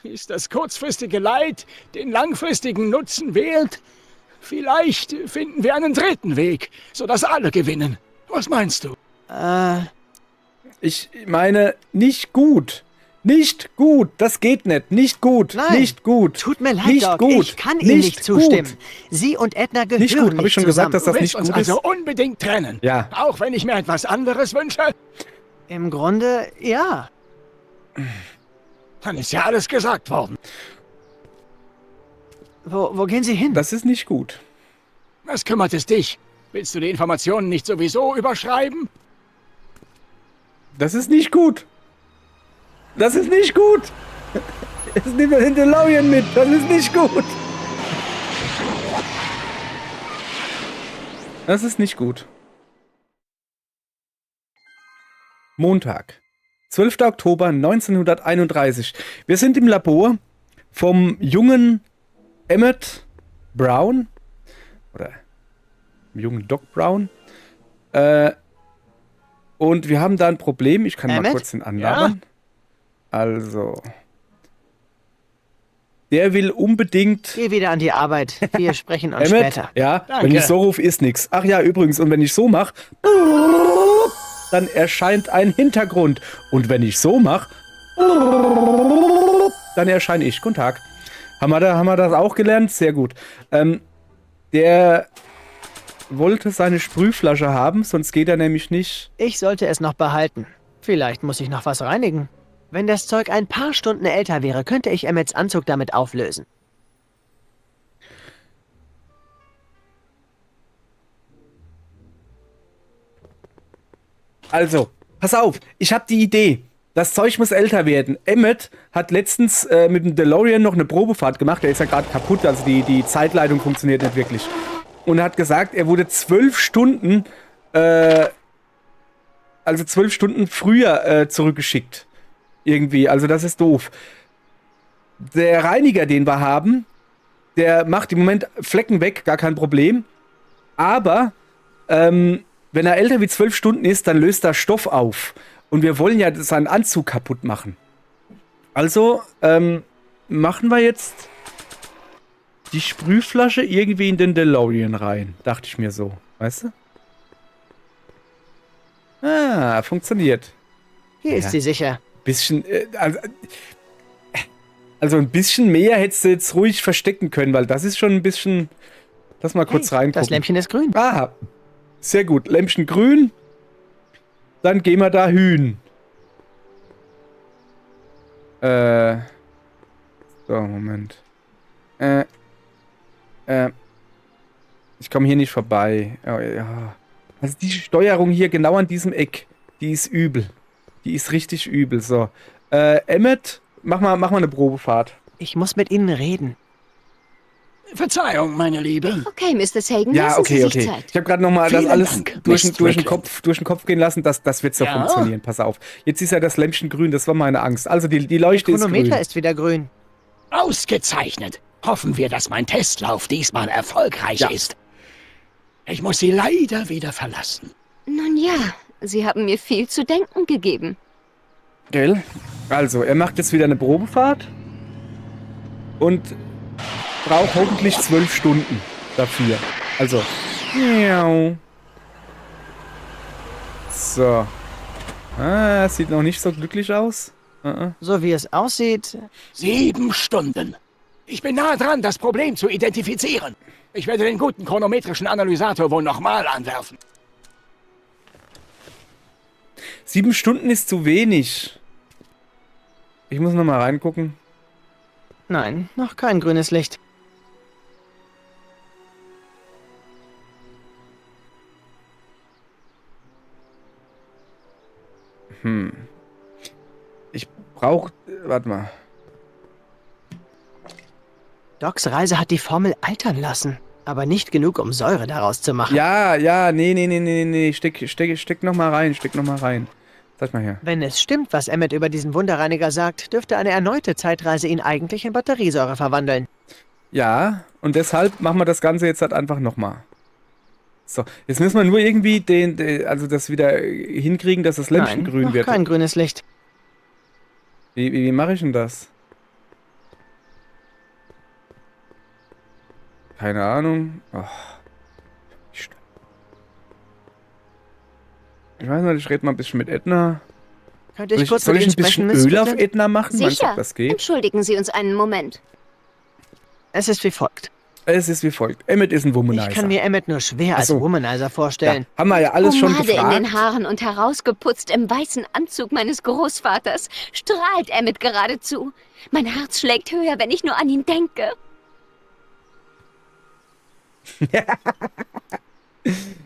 Ist das kurzfristige Leid den langfristigen Nutzen wählt? Vielleicht finden wir einen dritten Weg, sodass alle gewinnen. Was meinst du? Ich meine, nicht gut. Nicht gut. Das geht nicht. Nicht gut. Nein. Nicht gut. Tut mir leid, nicht Doc. gut. Ich kann Ihnen nicht zustimmen. Gut. Sie und Edna gehören Nicht gut. Habe ich schon gesagt, dass Du das willst nicht uns gut also ist? unbedingt trennen? Ja. Auch wenn ich mir etwas anderes wünsche? Im Grunde, ja. Dann ist ja alles gesagt worden. Wo gehen Sie hin? Das ist nicht gut. Was kümmert es dich? Willst du die Informationen nicht sowieso überschreiben? Das ist nicht gut. Das ist nicht gut. Jetzt nehmen wir den DeLorean mit. Das ist nicht gut. Das ist nicht gut. Montag, 12. Oktober 1931. Wir sind im Labor vom jungen Emmett Brown. Oder jungen Doc Brown. Und wir haben da ein Problem. Ich kann mal Emmett? kurz den anlabern. Also. Der will unbedingt. Geh wieder an die Arbeit. Wir sprechen uns Emmett, später. ja, Danke. wenn ich so rufe, ist nix. Ach ja, übrigens, und wenn ich so mache, dann erscheint ein Hintergrund. Und wenn ich so mache, dann erscheine ich. Guten Tag. Haben wir das auch gelernt? Sehr gut. Der wollte seine Sprühflasche haben, sonst geht er nämlich nicht. Ich sollte es noch behalten. Vielleicht muss ich noch was reinigen. Wenn das Zeug ein paar Stunden älter wäre, könnte ich Emmets Anzug damit auflösen. Also, pass auf, ich habe die Idee. Das Zeug muss älter werden. Emmett hat letztens mit dem DeLorean noch eine Probefahrt gemacht. Der ist ja gerade kaputt, also die Zeitleitung funktioniert nicht wirklich. Und er hat gesagt, er wurde 12 Stunden, also 12 Stunden früher zurückgeschickt. Irgendwie, also das ist doof. Der Reiniger, den wir haben, der macht im Moment Flecken weg, gar kein Problem. Aber, wenn er älter wie 12 Stunden ist, dann löst er Stoff auf. Und wir wollen ja seinen Anzug kaputt machen. Also, machen wir jetzt die Sprühflasche irgendwie in den DeLorean rein. Dachte ich mir so. Weißt du? Ah, funktioniert. Hier ist sie sicher. Bisschen, also ein bisschen mehr hättest du jetzt ruhig verstecken können, weil das ist schon ein bisschen. Lass mal kurz reingucken. Das Lämpchen ist grün. Ah, sehr gut. Lämpchen grün. Dann gehen wir da Hühn. So, Moment. Ich komme hier nicht vorbei. Oh, ja. Also die Steuerung hier genau an diesem Eck, die ist übel. Die ist richtig übel. So. Emmett, mach mal eine Probefahrt. Ich muss mit Ihnen reden. Verzeihung, meine Liebe. Okay, Mr. Sagan, Ja, lassen Sie okay, sich okay. Zeit. Ich habe gerade nochmal das Vielen alles Dank, durch Miss den Strickland. Kopf gehen lassen. Das wird so Ja? funktionieren. Pass auf. Jetzt ist ja das Lämpchen grün. Das war meine Angst. Also die Der Leuchte ist Chronometer grün. ist wieder grün. Ausgezeichnet. Hoffen wir, dass mein Testlauf diesmal erfolgreich Ja. ist. Ich muss Sie leider wieder verlassen. Nun ja, Sie haben mir viel zu denken gegeben. Gell? Also, er macht jetzt wieder eine Probefahrt. Und braucht hoffentlich 12 Stunden dafür. Also. Miau. So. Ah, sieht noch nicht so glücklich aus. So wie es aussieht, 7 Stunden. Ich bin nah dran, das Problem zu identifizieren. Ich werde den guten chronometrischen Analysator wohl nochmal anwerfen. 7 Stunden ist zu wenig. Ich muss noch mal reingucken. nein, noch kein grünes Licht. Ich brauche... Warte mal. Docs Reise hat die Formel altern lassen, aber nicht genug, um Säure daraus zu machen. Ja, nee. Steck noch mal rein, Zeig mal her. Wenn es stimmt, was Emmett über diesen Wunderreiniger sagt, dürfte eine erneute Zeitreise ihn eigentlich in Batteriesäure verwandeln. Ja, und deshalb machen wir das Ganze jetzt halt einfach nochmal. So, jetzt müssen wir nur irgendwie also das wieder hinkriegen, dass das Lämpchen Nein, grün noch wird. kein grünes Licht. Wie mache ich denn das? Keine Ahnung. Oh. Ich weiß nicht, ich rede mal ein bisschen mit Edna. Könnte ich kurz Soll mit ich Ihnen ein bisschen sprechen, Miss Öl auf Strickland? Edna machen? Meinst du, Sicher. ob das geht? Entschuldigen Sie uns einen Moment. Es ist wie folgt. Es ist wie folgt. Emmett ist ein Womanizer. Ich kann mir Emmet nur schwer als Ach so. Womanizer vorstellen. Ja, haben wir ja alles schon Pomade in gefragt. den Haaren und herausgeputzt im weißen Anzug meines Großvaters strahlt Emmett geradezu. Mein Herz schlägt höher, wenn ich nur an ihn denke.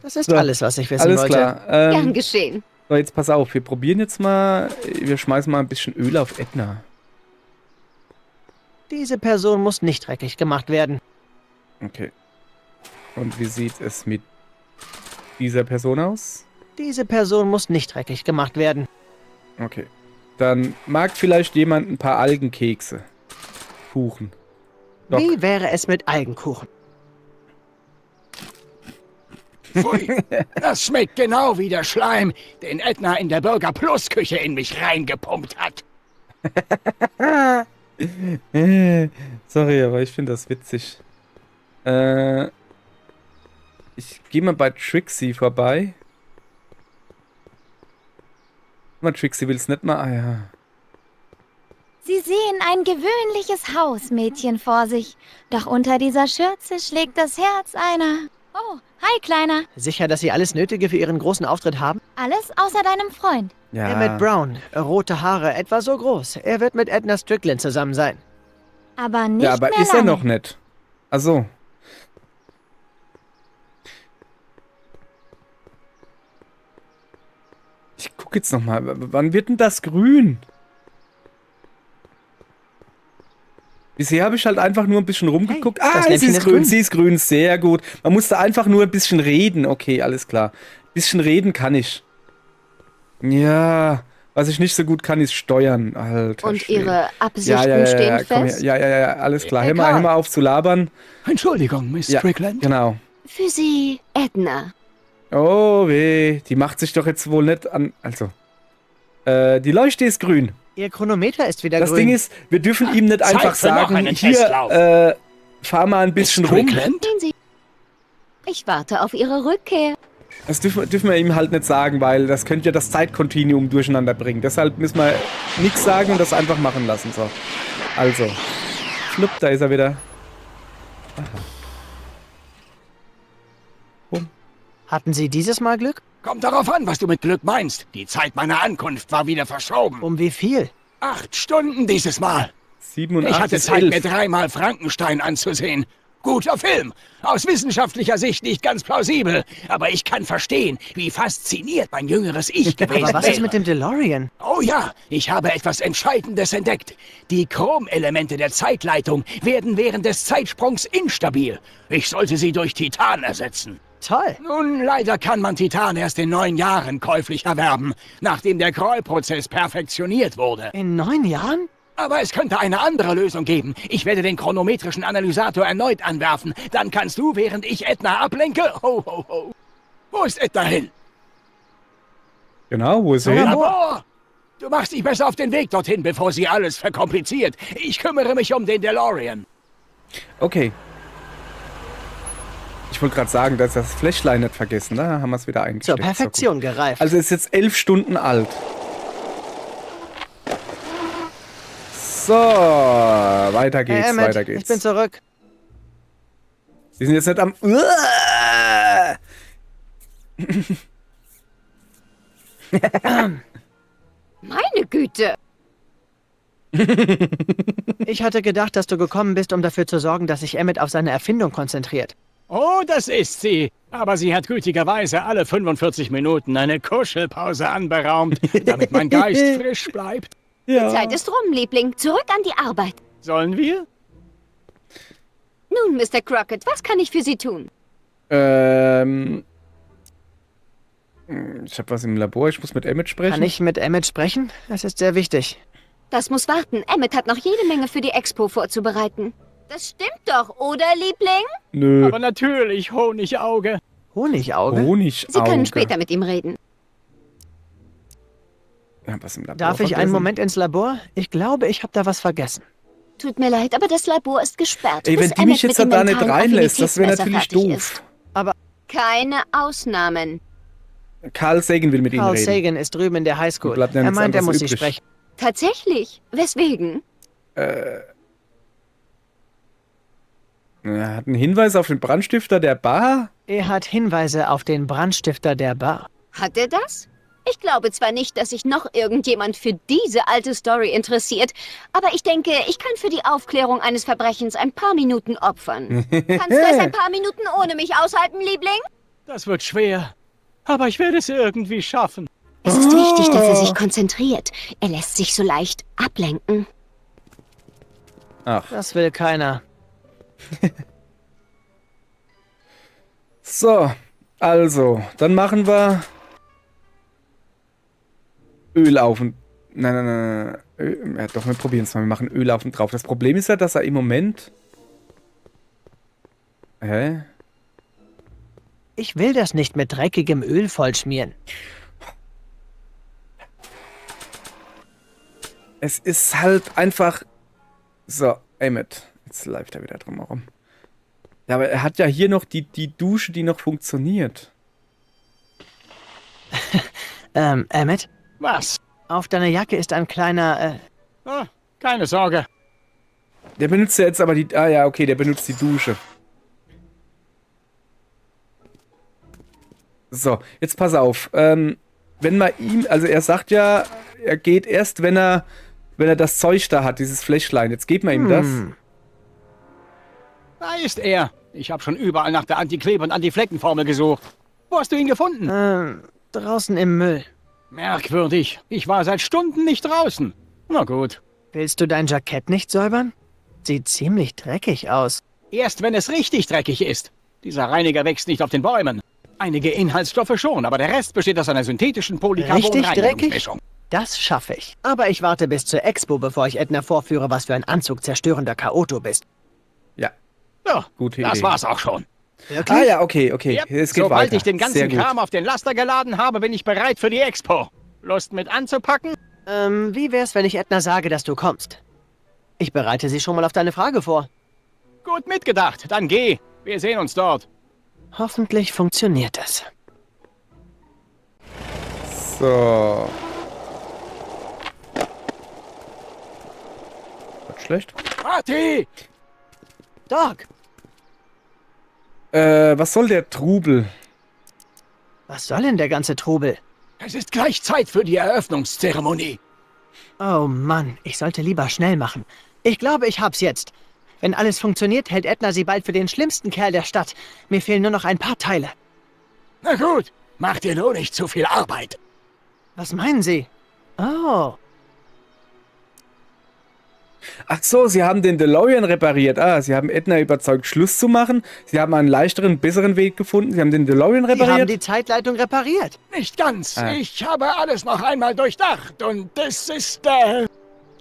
Das ist So, alles, was ich wissen Alles wollte. klar. Gern geschehen. So, jetzt pass auf. Wir probieren jetzt mal. Wir schmeißen mal ein bisschen Öl auf Edna. Diese Person muss nicht dreckig gemacht werden. Okay. Und wie sieht es mit dieser Person aus? Diese Person muss nicht dreckig gemacht werden. Okay. Dann mag vielleicht jemand ein paar Algenkekse. Kuchen. Doc. Wie wäre es mit Algenkuchen? Pfui, das schmeckt genau wie der Schleim, den Edna in der Burger Plus Küche in mich reingepumpt hat. Sorry, aber ich finde das witzig. Ich gehe mal bei Trixie vorbei. Mal, Trixie will's nicht mal. Ah ja. Sie sehen ein gewöhnliches Hausmädchen vor sich. Doch unter dieser Schürze schlägt das Herz einer... Oh, hi, Kleiner. Sicher, dass Sie alles Nötige für Ihren großen Auftritt haben? Alles außer deinem Freund. Ja. Emmett Brown, rote Haare, etwa so groß. Er wird mit Edna Strickland zusammen sein. Aber nicht Ja, aber mehr ist lange. er noch nicht? Ach so. Ich guck jetzt noch mal. Wann wird denn das grün? Bisher habe ich halt einfach nur ein bisschen rumgeguckt. Hey, das sie Lämpchen ist ist grün, grün. sie ist grün, sehr gut. Man musste einfach nur ein bisschen reden. Okay, alles klar. Ein bisschen reden kann ich. Ja, was ich nicht so gut kann, ist steuern. Alter Und Schwede. Ihre Absichten stehen komm fest? her. Ja, alles klar. Hör Egal. mal auf zu labern. Entschuldigung, Miss Ja, Strickland. genau. Für Sie, Edna. Oh weh, die macht sich doch jetzt wohl nicht an. Also, die Leuchte ist grün. Ihr Chronometer ist wieder Das grün. Ding ist, wir dürfen ihm nicht Zeit einfach für noch sagen, einen hier, Testlauf. fahr mal ein bisschen Miss rum. Strickland? Sehen Sie. Ich warte auf Ihre Rückkehr. Das dürfen wir ihm halt nicht sagen, weil das könnte ja das Zeitkontinuum durcheinander bringen. Deshalb müssen wir nichts sagen und das einfach machen lassen. So. Also, schlupp, da ist er wieder. Hatten Sie dieses Mal Glück? Kommt darauf an, was du mit Glück meinst. Die Zeit meiner Ankunft war wieder verschoben. Um wie viel? 8 Stunden dieses Mal. 7 und Ich 8 hatte ist Zeit, mir 11. 3-mal Frankenstein anzusehen. Guter Film. Aus wissenschaftlicher Sicht nicht ganz plausibel. Aber ich kann verstehen, wie fasziniert mein jüngeres Ich gewesen Aber was wäre. ist mit dem DeLorean? Oh ja, ich habe etwas Entscheidendes entdeckt. Die Chromelemente der Zeitleitung werden während des Zeitsprungs instabil. Ich sollte sie durch Titan ersetzen. Toll. Nun, leider kann man Titan erst in 9 Jahren käuflich erwerben, nachdem der Kroll-Prozess perfektioniert wurde. In 9 Jahren? Aber es könnte eine andere Lösung geben. Ich werde den chronometrischen Analysator erneut anwerfen. Dann kannst du, während ich Edna ablenke... Ho, ho, ho. Wo ist Edna hin? Genau, wo ist er Ja, hin? Labor! Du machst dich besser auf den Weg dorthin, bevor sie alles verkompliziert. Ich kümmere mich um den DeLorean. Okay. Ich wollte gerade sagen, dass das Flashlight nicht vergessen. Da haben wir es wieder Zur eingesteckt. Perfektion gereift. Also ist jetzt 11 Stunden alt. So, weiter geht's, Emmett, weiter geht's. ich bin zurück. Wir sind jetzt nicht am... Meine Güte. Ich hatte gedacht, dass du gekommen bist, um dafür zu sorgen, dass sich Emmett auf seine Erfindung konzentriert. Oh, das ist sie. Aber sie hat gütigerweise alle 45 Minuten eine Kuschelpause anberaumt, damit mein Geist frisch bleibt. Ja. Zeit ist rum, Liebling. Zurück an die Arbeit. Sollen wir? Nun, Mr. Crockett, was kann ich für Sie tun? Ich habe was im Labor, ich muss mit Emmett sprechen. Kann ich mit Emmett sprechen? Das ist sehr wichtig. Das muss warten. Emmet hat noch jede Menge für die Expo vorzubereiten. Das stimmt doch, oder, Liebling? Nö. Aber natürlich, Honigauge. Honigauge? Honigauge. Sie können später mit ihm reden. Ja, was im Labor Darf ich einen vergessen? Moment ins Labor? Ich glaube, ich habe da was vergessen. Tut mir leid, aber das Labor ist gesperrt. Ey, wenn bis die mich Emmet jetzt mit da dem nicht mentalen reinlässt, das wäre Affinitätsmesser natürlich fertig doof. ist. Keine Ausnahmen. Carl Sagan will mit Ihnen Carl reden. Sagan ist drüben in der Highschool. Und bleibt ja Er nichts meint, er anderes muss Sie übrig. sprechen. Tatsächlich? Weswegen? Er hat einen Hinweis auf den Brandstifter der Bar. Er hat Hinweise auf den Brandstifter der Bar. Hat er das? Ich glaube zwar nicht, dass sich noch irgendjemand für diese alte Story interessiert, aber ich denke, ich kann für die Aufklärung eines Verbrechens ein paar Minuten opfern. Kannst du es ein paar Minuten ohne mich aushalten, Liebling? Das wird schwer. Aber ich werde es irgendwie schaffen. Es ist wichtig, dass er sich konzentriert. Er lässt sich so leicht ablenken. Ach. Das will keiner. So, also, dann machen wir Öl auf und... Nein. Ja, doch, wir probieren es mal. Wir machen Öl auf und drauf. Das Problem ist ja, dass er im Moment... Hä? Ich will das nicht mit dreckigem Öl vollschmieren. Es ist halt einfach... So, Emmet. Jetzt läuft er wieder drum herum. Ja, aber er hat ja hier noch die Dusche, die noch funktioniert. Emmet, Was? auf deiner Jacke ist ein kleiner, Ah, keine Sorge. Der benutzt ja jetzt aber die... Ah ja, okay, der benutzt die Dusche. So, jetzt pass auf. Wenn man ihm... Also er sagt ja, er geht erst, wenn er das Zeug da hat, dieses Flashlight. Jetzt geben wir ihm das. Da ist er. Ich habe schon überall nach der Antiklebe- und Antifleckenformel gesucht. Wo hast du ihn gefunden? draußen im Müll. Merkwürdig. Ich war seit Stunden nicht draußen. Na gut. Willst du dein Jackett nicht säubern? Sieht ziemlich dreckig aus. Erst wenn es richtig dreckig ist. Dieser Reiniger wächst nicht auf den Bäumen. Einige Inhaltsstoffe schon, aber der Rest besteht aus einer synthetischen Richtig dreckig? Polycarbon-Reinigungsmischung. Das schaffe ich. Aber ich warte bis zur Expo, bevor ich Edna vorführe, was für ein anzugzerstörender Chaoto bist. Ja, Ja, gute das Idee. war's auch schon. Wirklich? Ah ja, okay. Yep. Es geht Sobald weiter. ich den Sehr ganzen gut. Kram auf den Laster geladen habe, bin ich bereit für die Expo. Lust mit anzupacken? Wie wär's, wenn ich Edna sage, dass du kommst? Ich bereite sie schon mal auf deine Frage vor. Gut mitgedacht. Dann geh. Wir sehen uns dort. Hoffentlich funktioniert es. So. Wird schlecht. Marty! Doc, Was soll der Trubel? was soll denn der ganze Trubel? Es ist gleich Zeit für die Eröffnungszeremonie. Oh Mann, ich sollte lieber schnell machen. Ich glaube, ich hab's jetzt. Wenn alles funktioniert, hält Edna sie bald für den schlimmsten Kerl der Stadt. Mir fehlen nur noch ein paar Teile. Na gut, mach dir nur nicht zu viel Arbeit. Was meinen Sie? Oh, Ach so, Sie haben den DeLorean repariert. Ah, Sie haben Edna überzeugt, Schluss zu machen. Sie haben einen leichteren, besseren Weg gefunden. Sie haben den DeLorean Sie haben repariert. die Zeitleitung repariert. Nicht ganz. Ah. Ich habe alles noch einmal durchdacht und es ist,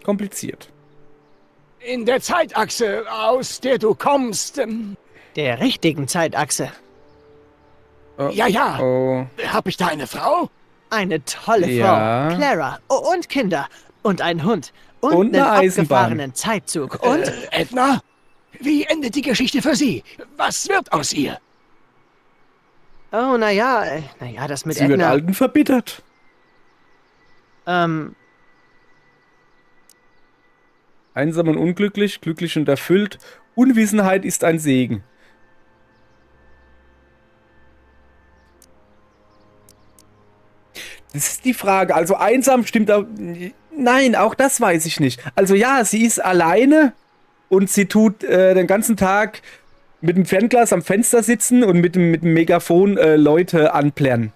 Kompliziert. in der Zeitachse, aus der du kommst. Der richtigen Zeitachse. Oh, Ja. Oh. Hab ich da eine Frau? Eine tolle Ja. Frau. Clara. Oh, und Kinder. Und ein Hund. Und, Und einen eine Eisenbahn. abgefahrenen Zeitzug. Und Edna? Wie endet die Geschichte für sie? Was wird aus ihr? oh, naja, das mit Sie wird Edna. alt und verbittert. Einsam und unglücklich, glücklich und erfüllt. Unwissenheit ist ein Segen. Das ist die Frage. Also einsam stimmt auch... Nein, auch das weiß ich nicht. Also ja, sie ist alleine und sie tut den ganzen Tag mit dem Fernglas am Fenster sitzen und mit dem Megafon Leute anplärren.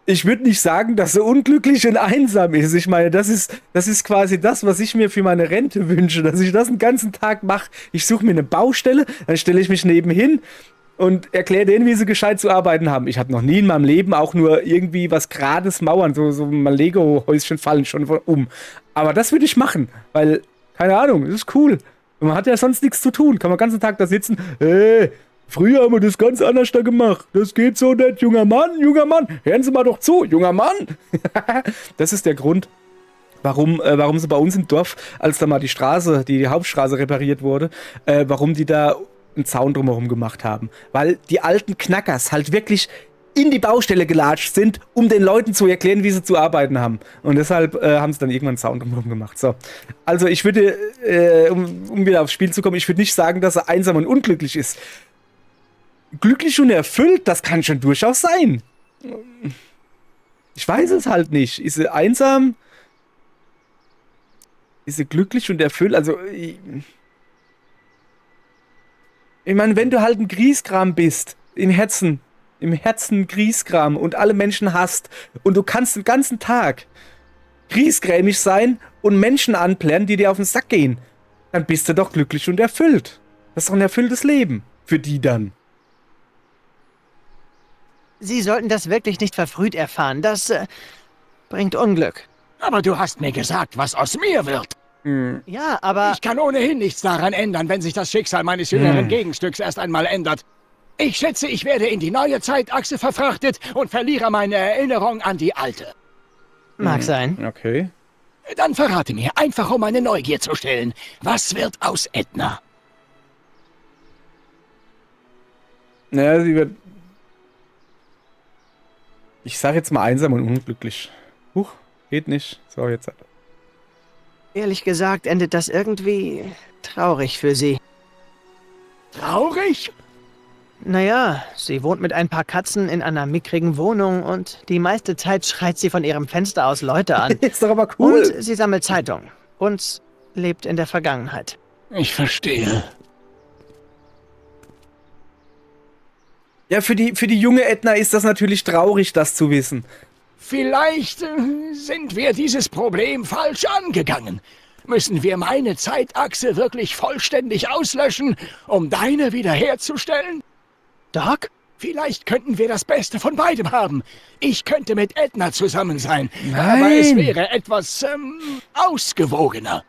Ich würde nicht sagen, dass sie unglücklich und einsam ist. Ich meine, das ist quasi das, was ich mir für meine Rente wünsche, dass ich das den ganzen Tag mache. Ich suche mir eine Baustelle, dann stelle ich mich nebenhin und erkläre denen, wie sie gescheit zu arbeiten haben. Ich habe noch nie in meinem Leben auch nur irgendwie was gerades Mauern, so mal Lego-Häuschen fallen schon um. Aber das würde ich machen, weil, keine Ahnung, das ist cool. Und man hat ja sonst nichts zu tun, kann man den ganzen Tag da sitzen, früher haben wir das ganz anders da gemacht. Das geht so nicht, junger Mann, hören Sie mal doch zu, junger Mann. Das ist der Grund, warum sie bei uns im Dorf, als da mal die Hauptstraße repariert wurde, warum die da einen Zaun drumherum gemacht haben. Weil die alten Knackers halt wirklich in die Baustelle gelatscht sind, um den Leuten zu erklären, wie sie zu arbeiten haben. Und deshalb haben sie dann irgendwann einen Zaun drumherum gemacht. So. Also ich würde, um wieder aufs Spiel zu kommen, ich würde nicht sagen, dass er einsam und unglücklich ist. Glücklich und erfüllt, das kann schon durchaus sein. Ich weiß es halt nicht. Ist sie einsam? Ist sie glücklich und erfüllt? Also, ich meine, wenn du halt ein Grieskram bist, im Herzen Grieskram und alle Menschen hasst und du kannst den ganzen Tag griesgrämig sein und Menschen anplären, die dir auf den Sack gehen, dann bist du doch glücklich und erfüllt. Das ist doch ein erfülltes Leben für die dann. Sie sollten das wirklich nicht verfrüht erfahren. Das bringt Unglück. Aber du hast mir gesagt, was aus mir wird. Ja, aber... Ich kann ohnehin nichts daran ändern, wenn sich das Schicksal meines jüngeren Gegenstücks erst einmal ändert. Ich schätze, ich werde in die neue Zeitachse verfrachtet und verliere meine Erinnerung an die alte. Mag sein. Okay. Dann verrate mir, einfach um meine Neugier zu stillen, was wird aus Edna? Naja, sie wird... Ich sag jetzt mal einsam und unglücklich. Huch, geht nicht. So, jetzt. Ehrlich gesagt endet das irgendwie traurig für sie. Traurig? Naja, sie wohnt mit ein paar Katzen in einer mickrigen Wohnung und die meiste Zeit schreit sie von ihrem Fenster aus Leute an. Ist doch aber cool. Und sie sammelt Zeitungen und lebt in der Vergangenheit. Ich verstehe. Ja, für die junge Edna ist das natürlich traurig, das zu wissen. Vielleicht sind wir dieses Problem falsch angegangen. Müssen wir meine Zeitachse wirklich vollständig auslöschen, um deine wiederherzustellen? Doc? Vielleicht könnten wir das Beste von beidem haben. Ich könnte mit Edna zusammen sein, Nein. aber es wäre etwas ausgewogener.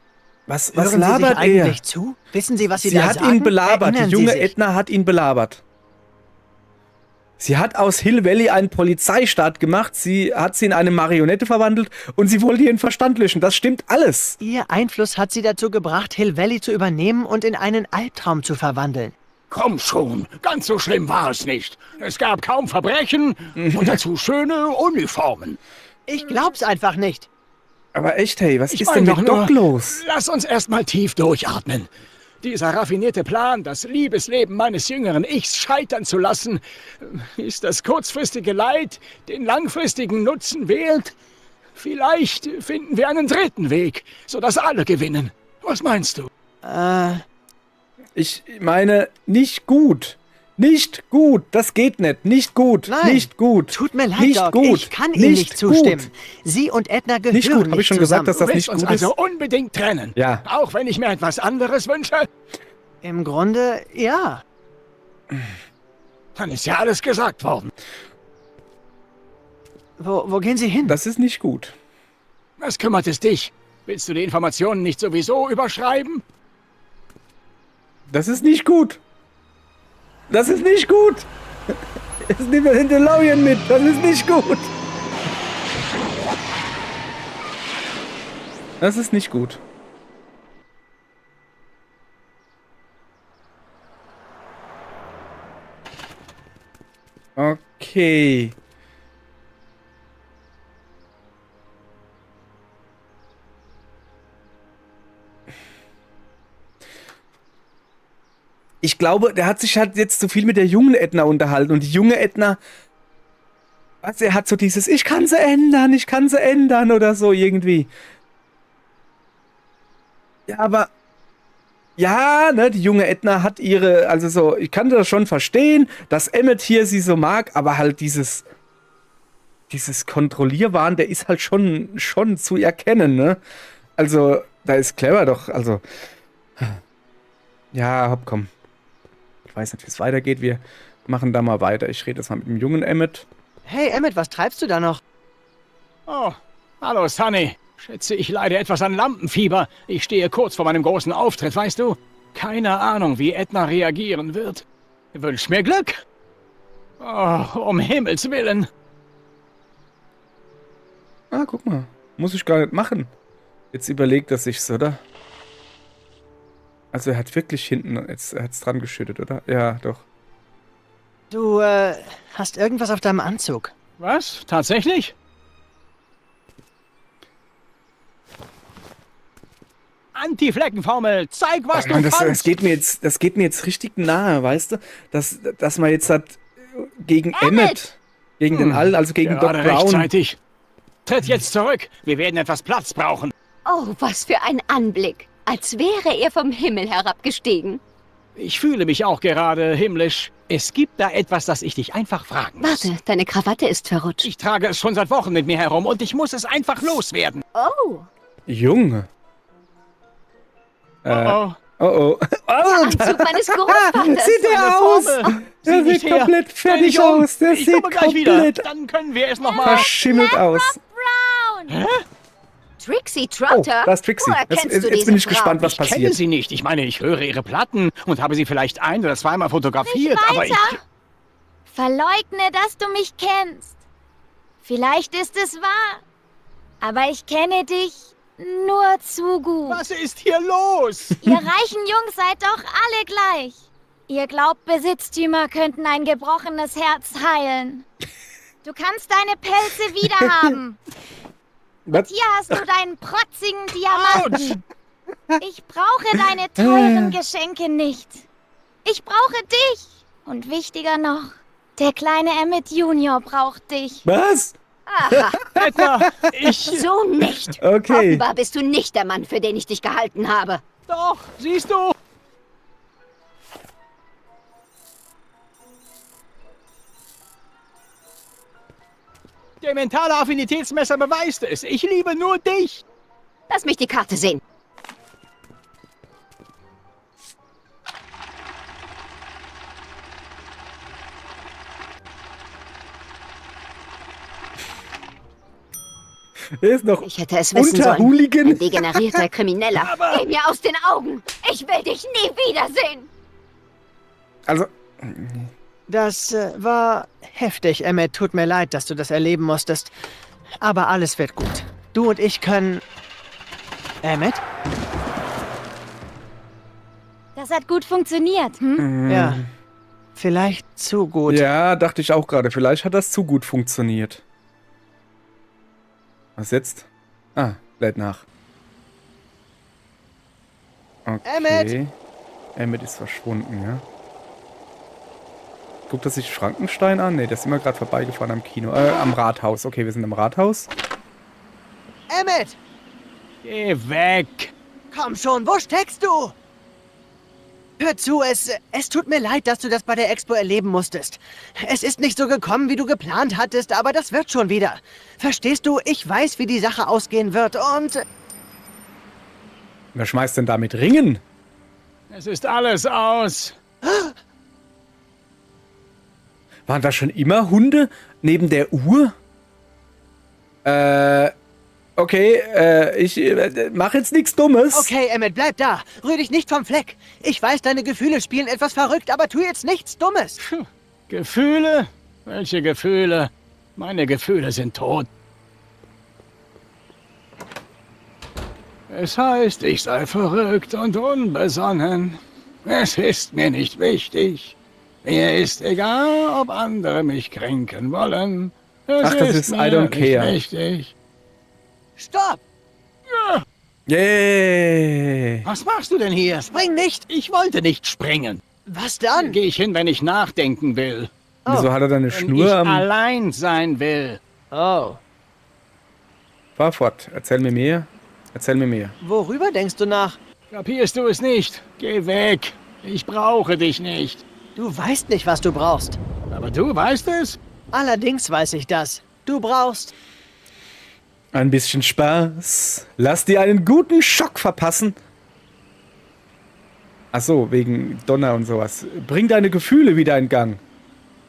Was Hören Sie labert sich eigentlich er? zu? Wissen Sie, was Sie Sie da hat sagen? ihn belabert. Erinnern Die junge Sie sich? Edna hat ihn belabert. Sie hat aus Hill Valley einen Polizeistaat gemacht, sie hat sie in eine Marionette verwandelt und sie wollte ihren Verstand löschen. Das stimmt alles. Ihr Einfluss hat sie dazu gebracht, Hill Valley zu übernehmen und in einen Albtraum zu verwandeln. Komm schon, ganz so schlimm war es nicht. Es gab kaum Verbrechen und dazu schöne Uniformen. Ich glaub's einfach nicht. Aber echt, hey, was Ich ist mein denn doch mit nur, Doc los? Lass uns erstmal tief durchatmen. Dieser raffinierte Plan, das Liebesleben meines jüngeren Ichs scheitern zu lassen, ist das kurzfristige Leid den langfristigen Nutzen wählt? Vielleicht finden wir einen dritten Weg, sodass alle gewinnen. Was meinst du? Ich meine, nicht gut. Nicht gut. Das geht nicht. Nicht gut. Nein. Nicht gut. Tut mir leid, nicht Doc. gut. Ich kann Ihnen nicht zustimmen. Gut. Sie und Edna gehören Nicht gut. Habe ich schon zusammen. gesagt, dass Du das willst nicht uns gut also ist? unbedingt trennen? Ja. Auch wenn ich mir etwas anderes wünsche? Im Grunde, ja. Dann ist ja alles gesagt worden. Wo gehen Sie hin? Das ist nicht gut. Was kümmert es dich? Willst du die Informationen nicht sowieso überschreiben? Das ist nicht gut. Das ist nicht gut. Jetzt nehmen wir den DeLorean mit. Das ist nicht gut. Das ist nicht gut. Okay. Ich glaube, der hat sich halt jetzt zu viel mit der jungen Edna unterhalten und die junge Edna, also er hat so dieses, ich kann sie ändern oder so irgendwie. Ja, aber ja, ne, die junge Edna hat ihre, also so, ich kann das schon verstehen, dass Emmett hier sie so mag, aber halt dieses Kontrollierwahn, der ist halt schon zu erkennen, ne? Also, da ist Clever doch, also, ja, hopp, komm. Ich weiß nicht, wie es weitergeht, wir machen da mal weiter. Ich rede jetzt mal mit dem jungen Emmett. Hey, Emmett, was treibst du da noch? Oh, hallo Sunny. Schätze, ich leide etwas an Lampenfieber. Ich stehe kurz vor meinem großen Auftritt, weißt du? Keine Ahnung, wie Edna reagieren wird. Wünsch mir Glück. Oh, um Himmels Willen. Ah, guck mal. Muss ich gar nicht machen. Jetzt überlegt er sich's, oder? Also er hat wirklich hinten, jetzt er hat's dran geschüttet, oder? Ja, doch. Du, hast irgendwas auf deinem Anzug. Was? Tatsächlich? Anti-Fleckenformel, zeig, was Mann, du das kannst! geht mir jetzt richtig nahe, weißt du? Dass man jetzt hat gegen Emmett, gegen den Alten, also gegen Doc Gerade Brown. rechtzeitig. Tritt jetzt zurück, wir werden etwas Platz brauchen. Oh, was für ein Anblick. Als wäre er vom Himmel herabgestiegen. Ich fühle mich auch gerade himmlisch. Es gibt da etwas, das ich dich einfach fragen muss. Warte, deine Krawatte ist verrutscht. Ich trage es schon seit Wochen mit mir herum und ich muss es einfach loswerden. Oh, Junge. Oh, Oh. Anzug meines Großvaters. Sieht der aus? Der nicht sieht her. komplett fertig Dreh dich um. aus. Der Ich sieht komme gleich wieder. komplett Dann können wir es nochmal. verschimmelt aus. Brown! Trixie Oh, Trotter? da ist Trixie. Woher kennst du Jetzt diese bin ich Frau? gespannt, was Ich kenne passiert. sie nicht. Ich meine, ich höre ihre Platten und habe sie vielleicht ein- oder zweimal fotografiert, Nicht aber ich... weiter. Verleugne, dass du mich kennst. Vielleicht ist es wahr. Aber ich kenne dich nur zu gut. Was ist hier los? Ihr reichen Jungs seid doch alle gleich. Ihr glaubt, Besitztümer könnten ein gebrochenes Herz heilen. Du kannst deine Pelze wiederhaben. Was? Hier hast du deinen protzigen Diamanten. Ich brauche deine teuren Geschenke nicht. Ich brauche dich. Und wichtiger noch, der kleine Emmett Junior braucht dich. Was? Edna, ich... So nicht. Okay. Offenbar bist du nicht der Mann, für den ich dich gehalten habe. Doch, siehst du? Der mentale Affinitätsmesser beweist es. Ich liebe nur dich. Lass mich die Karte sehen. Er ist noch Ich hätte es wissen sollen. Hooligan. Ein degenerierter Krimineller. Geh mir aus den Augen. Ich will dich nie wiedersehen. Also, Das war heftig, Emmett. Tut mir leid, dass du das erleben musstest. Aber alles wird gut. Du und ich können... Emmett? Das hat gut funktioniert, hm? Ja. Vielleicht zu gut. ja, dachte ich auch gerade. Vielleicht hat das zu gut funktioniert. Was jetzt? Ah, lädt nach. Okay. Emmett ist verschwunden, ja. Guckt er sich Frankenstein an? Ne, der ist immer gerade vorbeigefahren am Kino. Am Rathaus. Okay, wir sind am Rathaus. Emmett! Geh weg. Komm schon, wo steckst du? Hör zu, es tut mir leid, dass du das bei der Expo erleben musstest. Es ist nicht so gekommen, wie du geplant hattest, aber das wird schon wieder. Verstehst du, ich weiß, wie die Sache ausgehen wird und... Wer schmeißt denn da mit Ringen? Es ist alles aus. Waren da schon immer Hunde neben der Uhr? Okay, ich mach jetzt nichts Dummes. Okay, Emmett, bleib da. Rühr dich nicht vom Fleck. Ich weiß, deine Gefühle spielen etwas verrückt, aber tu jetzt nichts Dummes. Gefühle? Welche Gefühle? Meine Gefühle sind tot. Es heißt, ich sei verrückt und unbesonnen. Es ist mir nicht wichtig. Mir ist egal, ob andere mich kränken wollen. Ach, das ist I don't care. Nicht wichtig. Stopp! Yay! Was machst du denn hier? Spring nicht! Ich wollte nicht springen. Was Dann dann? gehe ich hin, wenn ich nachdenken will. Wieso hat er da eine Wenn Schnur ich am... allein sein will. Oh. Fahr fort. Erzähl mir mehr. Erzähl mir mehr. Worüber denkst du nach? Kapierst du es nicht? Geh weg. Ich brauche dich nicht. Du weißt nicht, was du brauchst. Aber du weißt es? Allerdings weiß ich das. Du brauchst... Ein bisschen Spaß. Lass dir einen guten Schock verpassen. Ach so, wegen Donner und sowas. Bring deine Gefühle wieder in Gang.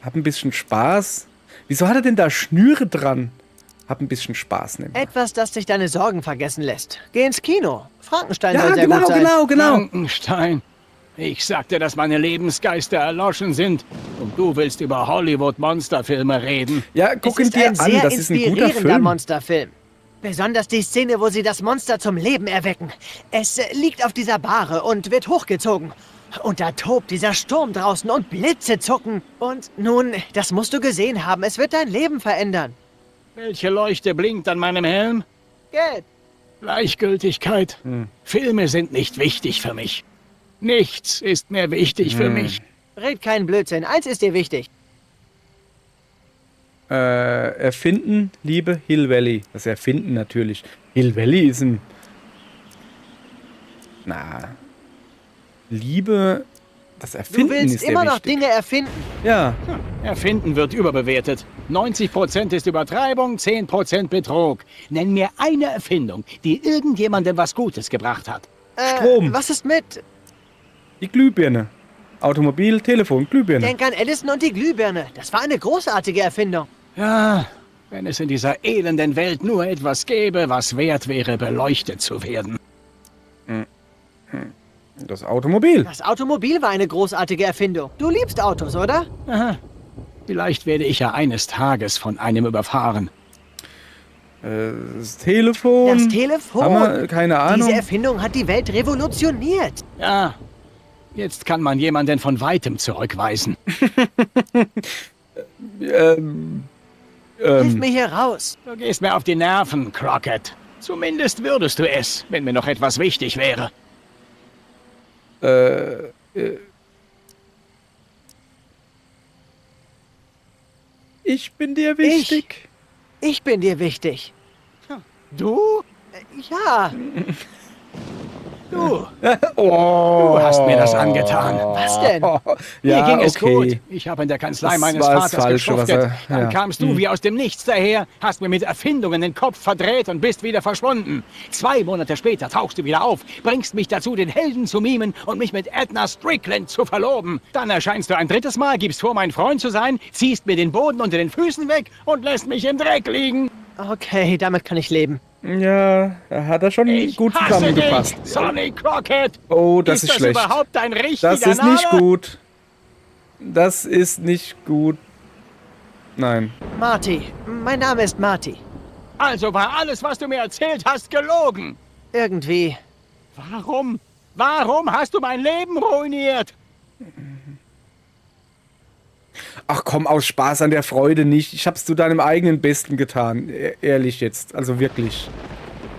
Hab ein bisschen Spaß. Wieso hat er denn da Schnüre dran? Hab ein bisschen Spaß, nimm. Etwas, das dich deine Sorgen vergessen lässt. Geh ins Kino. Frankenstein Ja, soll sehr gut sein. genau. Frankenstein. Ich sagte, dass meine Lebensgeister erloschen sind. Und du willst über Hollywood-Monsterfilme reden. Ja, guck Es ihn ist dir ein an. sehr Das ist ein guter inspirierender Film. Monsterfilm. Besonders die Szene, wo sie das Monster zum Leben erwecken. Es liegt auf dieser Bahre und wird hochgezogen. Und da tobt dieser Sturm draußen und Blitze zucken. Und nun, das musst du gesehen haben. Es wird dein Leben verändern. Welche Leuchte blinkt an meinem Helm? Gelb. Gleichgültigkeit. Filme sind nicht wichtig für mich. Nichts ist mehr wichtig für mich. Red keinen Blödsinn. Eins ist dir wichtig. Erfinden, Liebe, Hill Valley. Das Erfinden natürlich. Hill Valley ist ein... Na... Liebe... Das Erfinden Du willst ist sehr immer noch wichtig. Dinge erfinden. Ja. Erfinden wird überbewertet. 90% ist Übertreibung, 10% Betrug. Nenn mir eine Erfindung, die irgendjemandem was Gutes gebracht hat. Strom. Was ist mit? Die Glühbirne. Automobil, Telefon, Glühbirne. Denk an Edison und die Glühbirne. Das war eine großartige Erfindung. Ja, wenn es in dieser elenden Welt nur etwas gäbe, was wert wäre, beleuchtet zu werden. Das Automobil. Das Automobil war eine großartige Erfindung. Du liebst Autos, oder? Aha. Vielleicht werde ich ja eines Tages von einem überfahren. Das Telefon. Das Telefon. Hammer, keine Ahnung. Diese Erfindung hat die Welt revolutioniert. Ja, jetzt kann man jemanden von weitem zurückweisen. Hilf mir hier raus. Du gehst mir auf die Nerven, Crockett. Zumindest würdest du es, wenn mir noch etwas wichtig wäre. Ich bin dir wichtig. Ich bin dir wichtig. Du? Ja. Du. Oh. Du hast mir das angetan. Was denn? Ja, Mir ging es okay. gut. Ich habe in der Kanzlei Das meines war das Vaters Falsche, was geschuftet. er- ja. Dann kamst du wie aus dem Nichts daher, hast mir mit Erfindungen den Kopf verdreht und bist wieder verschwunden. 2 Monate später tauchst du wieder auf, bringst mich dazu, den Helden zu mimen und mich mit Edna Strickland zu verloben. Dann erscheinst du ein drittes Mal, gibst vor, mein Freund zu sein, ziehst mir den Boden unter den Füßen weg und lässt mich im Dreck liegen. Okay, damit kann ich leben. Ja, da hat er schon Ich gut hasse zusammengepasst. dich, Sonny Crockett. Oh, das ist schlecht. das überhaupt ein richtiger Das ist Name? nicht gut. Das ist nicht gut. Nein. Marty. Mein Name ist Marty. Also war alles, was du mir erzählt hast, gelogen. Irgendwie. Warum? Warum hast du mein Leben ruiniert? Ach komm, aus Spaß an der Freude nicht. Ich hab's zu deinem eigenen Besten getan. Ehrlich jetzt. Also wirklich.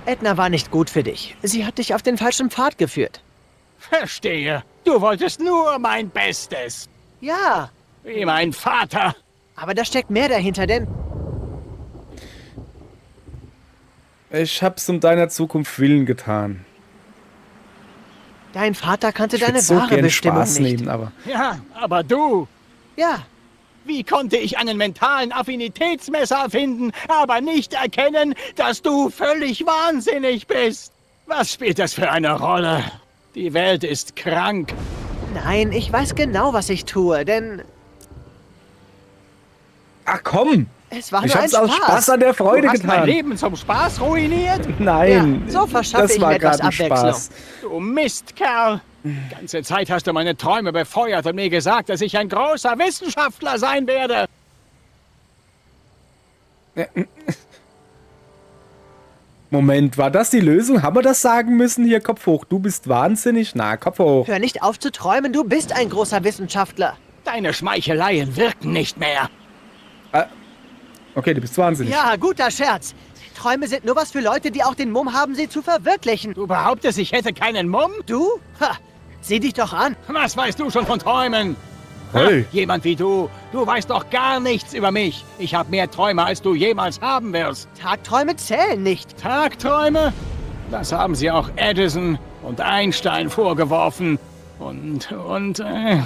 Edna war nicht gut für dich. Sie hat dich auf den falschen Pfad geführt. Verstehe. Du wolltest nur mein Bestes. Ja, Wie mein Vater. aber da steckt mehr dahinter, denn Ich hab's um deiner Zukunft willen getan. dein Vater kannte Ich deine würd so wahre gern Bestimmung Spaß nicht. nehmen, aber... Ja, aber du. Ja, Wie konnte ich einen mentalen Affinitätsmesser finden, aber nicht erkennen, dass du völlig wahnsinnig bist? Was spielt das für eine Rolle? Die Welt ist krank. nein, ich weiß genau, was ich tue, denn Ach komm! es war Ich nur ein hab's aus Spaß. Spaß an der Freude Du hast mein getan. Leben zum Spaß ruiniert? Nein, Ja, so verschaffe das ich war mir etwas gerade ein Abwechslung. Spaß. Du Mistkerl. Die ganze Zeit hast du meine Träume befeuert und mir gesagt, dass ich ein großer Wissenschaftler sein werde. Moment, war das die Lösung? Haben wir das sagen müssen? Hier, Kopf hoch. Du bist wahnsinnig. Na, Kopf hoch. Hör nicht auf zu träumen, du bist ein großer Wissenschaftler. Deine Schmeicheleien wirken nicht mehr. Okay, du bist wahnsinnig. Ja, guter Scherz. Träume sind nur was für Leute, die auch den Mumm haben, sie zu verwirklichen. Du behauptest, ich hätte keinen Mumm? Du? Ha, sieh dich doch an. Was weißt du schon von Träumen? Hey. Jemand wie du weißt doch gar nichts über mich. Ich habe mehr Träume, als du jemals haben wirst. Tagträume zählen nicht. Tagträume? Das haben sie auch Edison und Einstein vorgeworfen.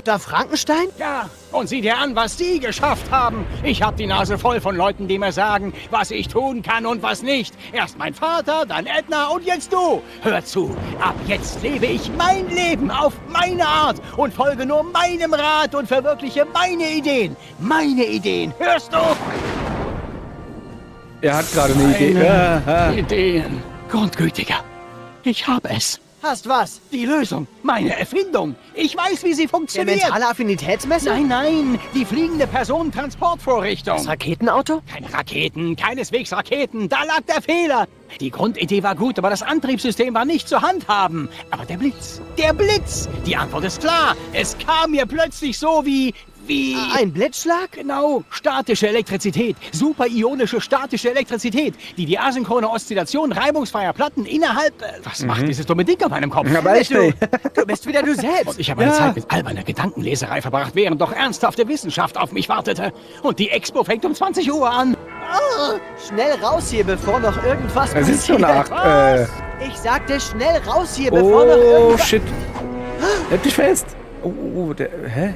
Da Frankenstein? Ja, und sieh dir an, was sie geschafft haben. Ich hab die Nase voll von Leuten, die mir sagen, was ich tun kann und was nicht. Erst mein Vater, dann Edna und jetzt du. Hör zu, ab jetzt lebe ich mein Leben auf meine Art und folge nur meinem Rat und verwirkliche meine Ideen. Meine Ideen, hörst du? Er hat gerade eine Idee. Meine Ideen. Grundgütiger. Ich hab es. Hast was? Die Lösung, meine Erfindung. Ich weiß, wie sie Der funktioniert. mentale Affinitätsmesser? Nein, die fliegende Personentransportvorrichtung. Das Raketenauto? Keine Raketen, keineswegs Raketen. Da lag der Fehler. Die Grundidee war gut, aber das Antriebssystem war nicht zu handhaben. Aber der Blitz, die Antwort ist klar. Es kam mir plötzlich so wie... Ein Blitzschlag? Genau, statische Elektrizität, superionische statische Elektrizität, die asynchrone Oszillation reibungsfreier Platten innerhalb... Was macht dieses dumme Ding auf meinem Kopf? Aber echt, ey. Du bist wieder du selbst. Und ich habe meine Zeit mit alberner Gedankenleserei verbracht, während doch ernsthafte Wissenschaft auf mich wartete. Und die Expo fängt um 20 Uhr an. Schnell raus hier, bevor noch irgendwas Es ist schon passiert. 8. Ich sagte schnell raus hier, bevor noch Oh, irgendwas... shit. Halt dich fest. Hä?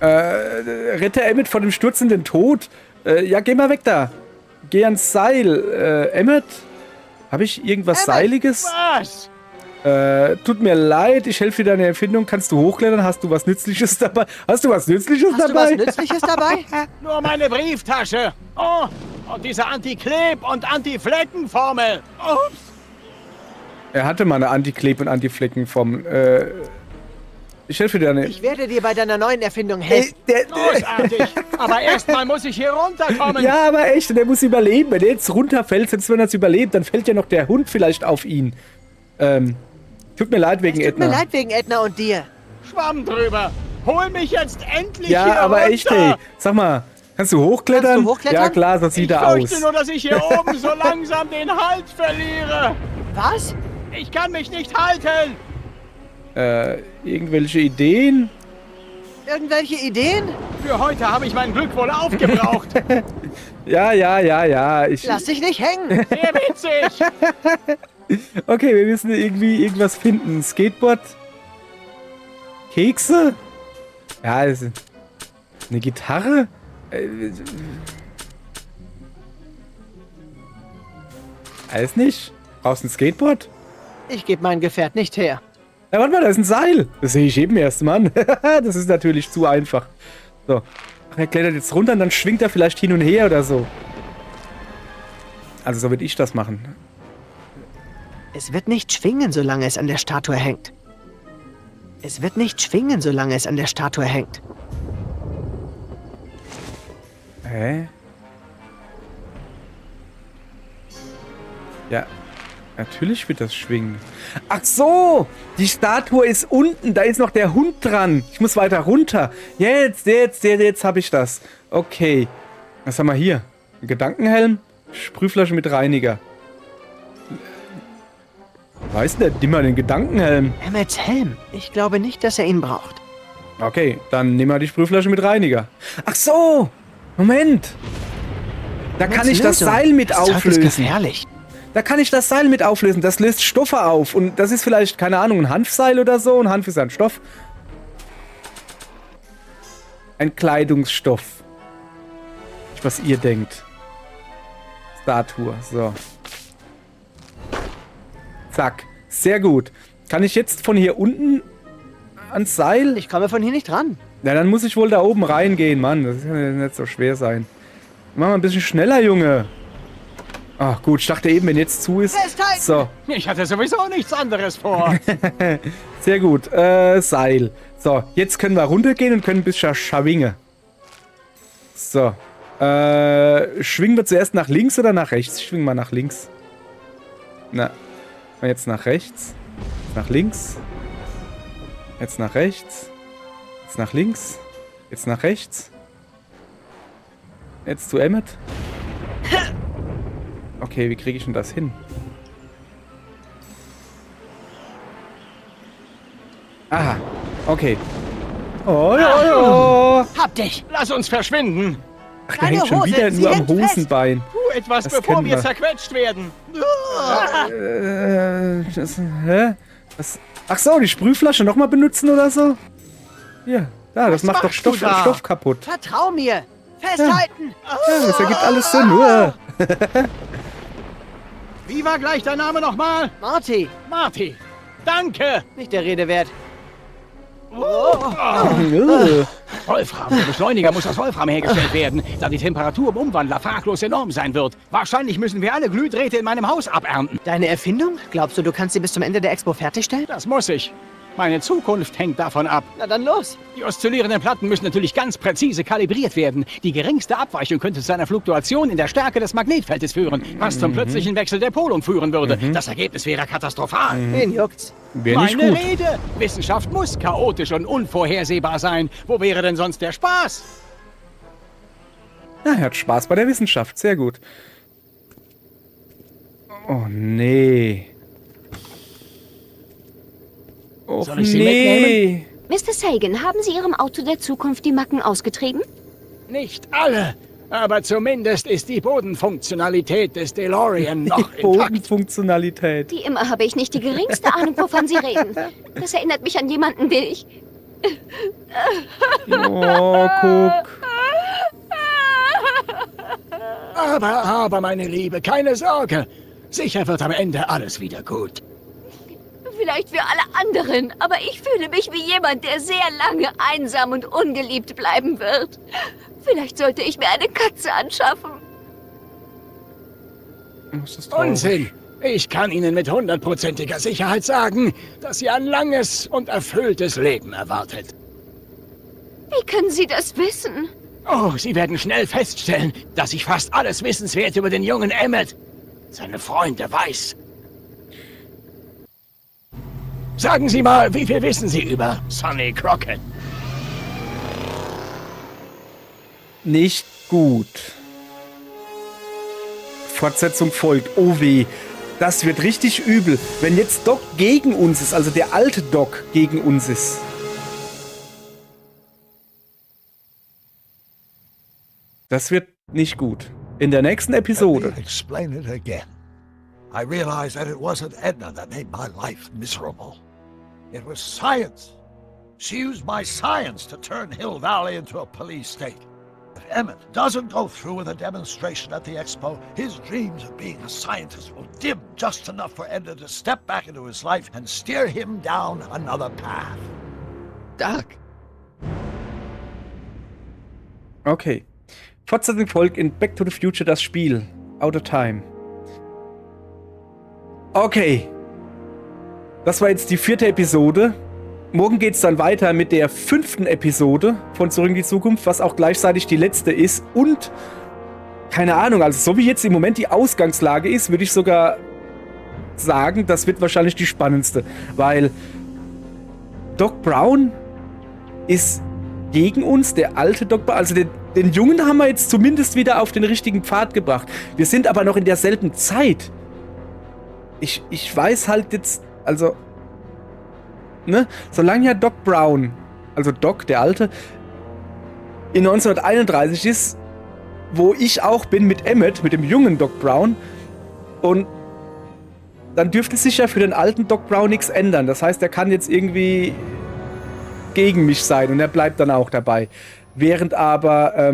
Rette Emmett von dem stürzenden Tod. Ja, geh mal weg da. Geh ans Seil. Emmett? Habe ich irgendwas Seiliges? Was? Tut mir leid, ich helfe dir deine Erfindung. Kannst du hochklettern? Hast du was Nützliches dabei? Hast du was Nützliches dabei? Nur meine Brieftasche. Oh, und diese Anti-Kleb- und Anti-Flecken-Formel. Ups. Er hatte mal eine Anti-Kleb- und Anti-Flecken-Formel. Ich helfe dir nicht. Ich werde dir bei deiner neuen Erfindung helfen. Großartig. Aber erstmal muss ich hier runterkommen. Ja, aber echt, der muss überleben. Wenn der jetzt runterfällt, selbst wenn er es überlebt, dann fällt ja noch der Hund vielleicht auf ihn. Tut mir leid wegen Tut Edna. mir leid wegen Edna und dir. Schwamm drüber. Hol mich jetzt endlich Ja, hier aber runter. echt, ey. Sag mal, kannst du hochklettern? Kannst du hochklettern? Ja, klar, so sieht Ich er fürchte aus. nur, dass ich hier oben so langsam den Halt verliere. Was? Ich kann mich nicht halten. Irgendwelche Ideen? Irgendwelche Ideen? Für heute habe ich mein Glück wohl aufgebraucht. Ja. Lass dich nicht hängen. Sehr witzig. Okay, wir müssen irgendwie irgendwas finden. Skateboard? Kekse? Ja, eine Gitarre? Weiß nicht. Brauchst du ein Skateboard? Ich gebe mein Gefährt nicht her. Ja, warte mal, da ist ein Seil. Das sehe ich eben erst, Mann. Das ist natürlich zu einfach. So. Ach, er klettert jetzt runter und dann schwingt er vielleicht hin und her oder so. Also so würde ich das machen. Es wird nicht schwingen, solange es an der Statue hängt. Es wird nicht schwingen, solange es an der Statue hängt. Hä? Ja, natürlich wird das schwingen. Ach so, die Statue ist unten, da ist noch der Hund dran. Ich muss weiter runter. Jetzt habe ich das. Okay. Was haben wir hier? Ein Gedankenhelm, Sprühflasche mit Reiniger. Weiß nicht, nimm mal den Gedankenhelm. Emmets Helm. Ich glaube nicht, dass er ihn braucht. Okay, dann nimm mal die Sprühflasche mit Reiniger. Ach so, Moment. Da kann ich das Seil mit Das Zeug ist auflösen. gefährlich. Da kann ich das Seil mit auflösen. Das löst Stoffe auf. Und das ist vielleicht, keine Ahnung, ein Hanfseil oder so. Ein Hanf ist ein Stoff. Ein Kleidungsstoff. Nicht, was ihr denkt. Statue, so. Zack. Sehr gut. Kann ich jetzt von hier unten ans Seil? Ich komme von hier nicht ran. Na, dann muss ich wohl da oben reingehen, Mann. Das kann ja nicht so schwer sein. Mach mal ein bisschen schneller, Junge. Ach gut, ich dachte eben, wenn jetzt zu ist. Festhalten! So, Ich hatte sowieso nichts anderes vor. sehr gut. Seil. So, jetzt können wir runtergehen und können ein bisschen schwingen. So. Schwingen wir zuerst nach links oder nach rechts? Ich schwing mal nach links. Na. Jetzt nach rechts. Nach links. Jetzt nach rechts. Jetzt nach links. Jetzt nach rechts. Jetzt zu Emmett. Okay, wie kriege ich denn das hin? Aha, okay. Oh, ja. Hab dich! Lass uns verschwinden. Ach, der Deine hängt schon Hose, wieder sie nur am hängt fest. Hosenbein. Tu etwas, Das bevor kennen wir wir. zerquetscht werden. Hä? Was? Ach so, die Sprühflasche nochmal benutzen oder so? Hier, da, das Was macht doch machst du da? Stoff kaputt. Vertrau mir! Festhalten! Ja, das ergibt alles Sinn. Uah. Wie war gleich dein Name nochmal? Marty, Marty. Danke. nicht der Rede wert. Ugh. Wolfram. Der Beschleuniger muss aus Wolfram hergestellt werden, da die Temperatur im Umwandler fraglos enorm sein wird. Wahrscheinlich müssen wir alle Glühdrähte in meinem Haus abernten. Deine Erfindung? Glaubst du, du kannst sie bis zum Ende der Expo fertigstellen? Das muss ich. Meine Zukunft hängt davon ab. Na dann los. Die oszillierenden Platten müssen natürlich ganz präzise kalibriert werden. Die geringste Abweichung könnte zu einer Fluktuation in der Stärke des Magnetfeldes führen, was zum plötzlichen Wechsel der Polung führen würde. Das Ergebnis wäre katastrophal. Wen juckt's? Wäre nicht Meine gut. Rede! Wissenschaft muss chaotisch und unvorhersehbar sein. Wo wäre denn sonst der Spaß? Ja, er hat Spaß bei der Wissenschaft. Sehr gut. Oh, nee. Oh, Soll ich sie mitnehmen? Mr. Sagan, haben Sie Ihrem Auto der Zukunft die Macken ausgetrieben? Nicht alle, aber zumindest ist die Bodenfunktionalität des DeLorean noch intakt. Bodenfunktionalität. Wie immer habe ich nicht die geringste Ahnung, wovon Sie reden. Das erinnert mich an jemanden, den ich... Oh, guck. Aber, meine Liebe, keine Sorge. Sicher wird am Ende alles wieder gut. Vielleicht für alle anderen, aber ich fühle mich wie jemand, der sehr lange einsam und ungeliebt bleiben wird. Vielleicht sollte ich mir eine Katze anschaffen. Das ist traurig. Unsinn. Ich kann Ihnen mit 100%iger Sicherheit sagen, dass Sie ein langes und erfülltes Leben erwartet. Wie können Sie das wissen? Oh, Sie werden schnell feststellen, dass ich fast alles Wissenswerte über den jungen Emmett, seine Freunde, weiß. Sagen Sie mal, wie viel wissen Sie über Sonny Crockett? Nicht gut. Fortsetzung folgt. Oh weh. Das wird richtig übel. Wenn jetzt Doc gegen uns ist, also der alte Doc gegen uns ist. Das wird nicht gut. In der nächsten Episode. Let me explain it again. I realized that it wasn't Edna that made my life miserable. It was science. She used my science to turn Hill Valley into a police state. If Emmett doesn't go through with a demonstration at the expo, his dreams of being a scientist will dim just enough for Edna to step back into his life and steer him down another path. Doc. Okay. Fortsetzung folgt in Back to the Future das Spiel. Out of Time. Okay. Das war jetzt die 4. Episode. Morgen geht es dann weiter mit der 5. Episode von Zurück in die Zukunft, was auch gleichzeitig die letzte ist. Und, keine Ahnung, also so wie jetzt im Moment die Ausgangslage ist, würde ich sogar sagen, das wird wahrscheinlich die spannendste. Weil Doc Brown ist gegen uns, der alte Doc Brown, also den Jungen haben wir jetzt zumindest wieder auf den richtigen Pfad gebracht. Wir sind aber noch in derselben Zeit. Ich weiß halt jetzt, also, ne, solange ja Doc Brown, also Doc, der Alte, in 1931 ist, wo ich auch bin mit Emmett, mit dem jungen Doc Brown, und dann dürfte sich ja für den alten Doc Brown nichts ändern. Das heißt, er kann jetzt irgendwie gegen mich sein und er bleibt dann auch dabei. Während aber,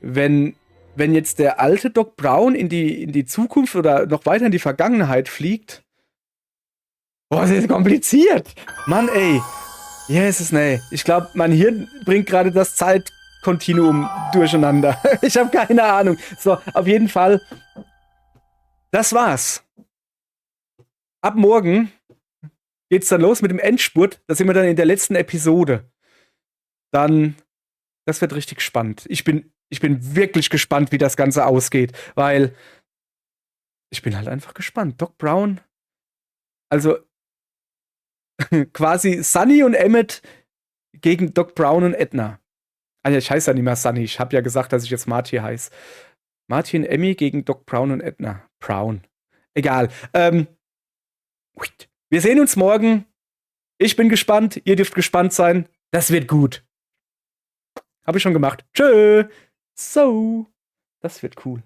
wenn jetzt der alte Doc Brown in die Zukunft oder noch weiter in die Vergangenheit fliegt. Boah, das ist kompliziert. Mann, ey. Jesus, nee. Ich glaube, mein Hirn bringt gerade das Zeitkontinuum durcheinander. Ich habe keine Ahnung. So, auf jeden Fall. Das war's. Ab morgen geht's dann los mit dem Endspurt. Da sind wir dann in der letzten Episode. Dann, das wird richtig spannend. Ich bin wirklich gespannt, wie das Ganze ausgeht, weil ich bin halt einfach gespannt. Doc Brown, also quasi Sunny und Emmett gegen Doc Brown und Edna. Also ich heiße ja nicht mehr Sunny, ich habe ja gesagt, dass ich jetzt Marty heiße. Marty und Emmy gegen Doc Brown und Edna. Brown. Egal. Wir sehen uns morgen. Ich bin gespannt, ihr dürft gespannt sein. Das wird gut. Habe ich schon gemacht. Tschö. So, das wird cool.